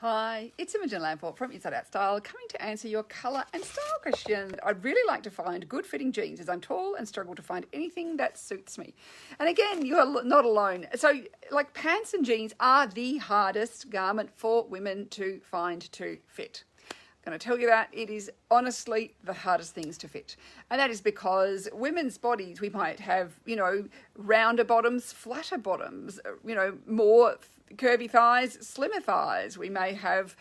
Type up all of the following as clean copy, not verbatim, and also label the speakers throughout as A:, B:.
A: Hi, it's Imogen Lamport from Inside Out Style, coming to answer your colour and style question. I'd really like to find good fitting jeans as I'm tall and struggle to find anything that suits me. And again, you're not alone. So like pants and jeans are the hardest garment for women to find to fit. I'm going to tell you that it is honestly the hardest things to fit. And that is because women's bodies, we might have, rounder bottoms, flatter bottoms, more curvy thighs, slimmer thighs. We may have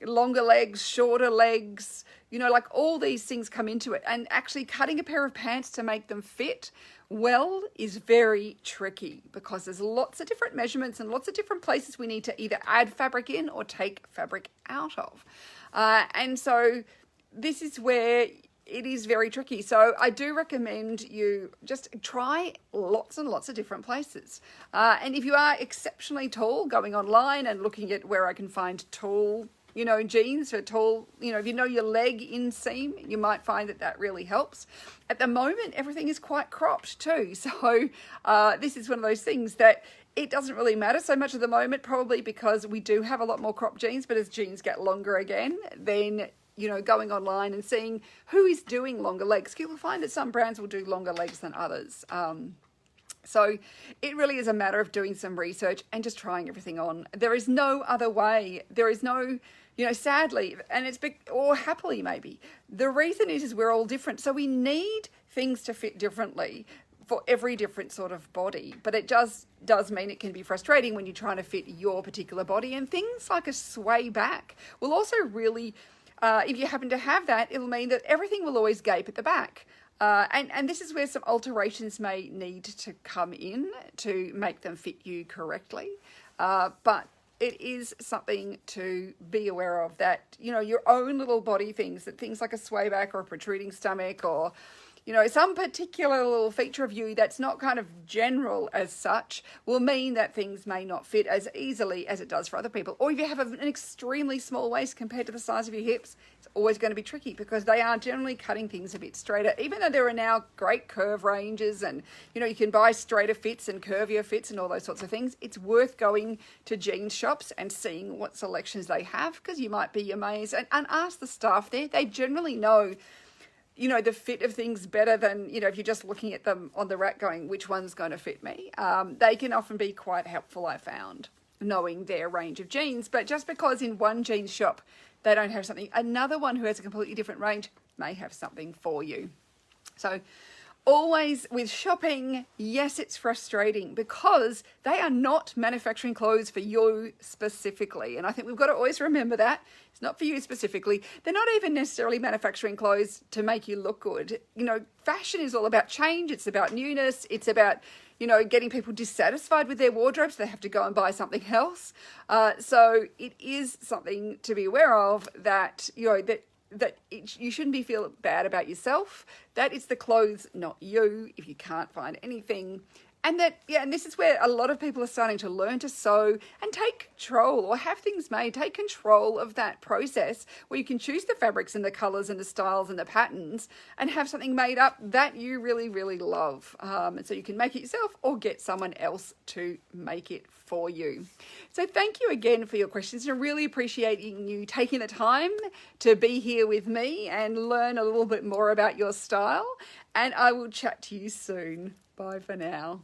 A: longer legs, shorter legs, like all these things come into it. And actually cutting a pair of pants to make them fit well is very tricky because there's lots of different measurements and lots of different places we need to either add fabric in or take fabric out of. And so this is where it is very tricky. So I do recommend you just try lots and lots of different places. And if you are exceptionally tall, going online and looking at where I can find tall, jeans for tall, if you know your leg inseam, you might find that that really helps. At the moment, everything is quite cropped too. So this is one of those things that it doesn't really matter so much at the moment, probably because we do have a lot more cropped jeans, but as jeans get longer again, then going online and seeing who is doing longer legs, you'll find that some brands will do longer legs than others. So it really is a matter of doing some research and just trying everything on. There is no other way. There is no, sadly, and it's or happily maybe. The reason is we're all different. So we need things to fit differently for every different sort of body. But it does mean it can be frustrating when you're trying to fit your particular body. And things like a sway back will also really, if you happen to have that, it'll mean that everything will always gape at the back. And this is where some alterations may need to come in to make them fit you correctly. But it is something to be aware of, that, your own little body things like a sway back or a protruding stomach or, some particular little feature of you that's not kind of general as such will mean that things may not fit as easily as it does for other people. Or if you have an extremely small waist compared to the size of your hips, it's always going to be tricky because they are generally cutting things a bit straighter, even though there are now great curve ranges and, you can buy straighter fits and curvier fits and all those sorts of things. It's worth going to jeans shops and seeing what selections they have, because you might be amazed, and ask the staff there. They generally know the fit of things better than, if you're just looking at them on the rack going, which one's going to fit me? They can often be quite helpful, I found, knowing their range of jeans. But just because in one jeans shop they don't have something, another one who has a completely different range may have something for you. So always with shopping, yes, it's frustrating because they are not manufacturing clothes for you specifically. And I think we've got to always remember that. It's not for you specifically. They're not even necessarily manufacturing clothes to make you look good. Fashion is all about change. It's about newness. It's about, getting people dissatisfied with their wardrobes. They have to go and buy something else. So it is something to be aware of, that, you shouldn't be feeling bad about yourself, that it's the clothes, not you, if you can't find anything. And and this is where a lot of people are starting to learn to sew and take control, or have things made, take control of that process where you can choose the fabrics and the colours and the styles and the patterns and have something made up that you really, really love. And so you can make it yourself or get someone else to make it for you. So thank you again for your questions. I really appreciating you taking the time to be here with me and learn a little bit more about your style. And I will chat to you soon. Bye for now.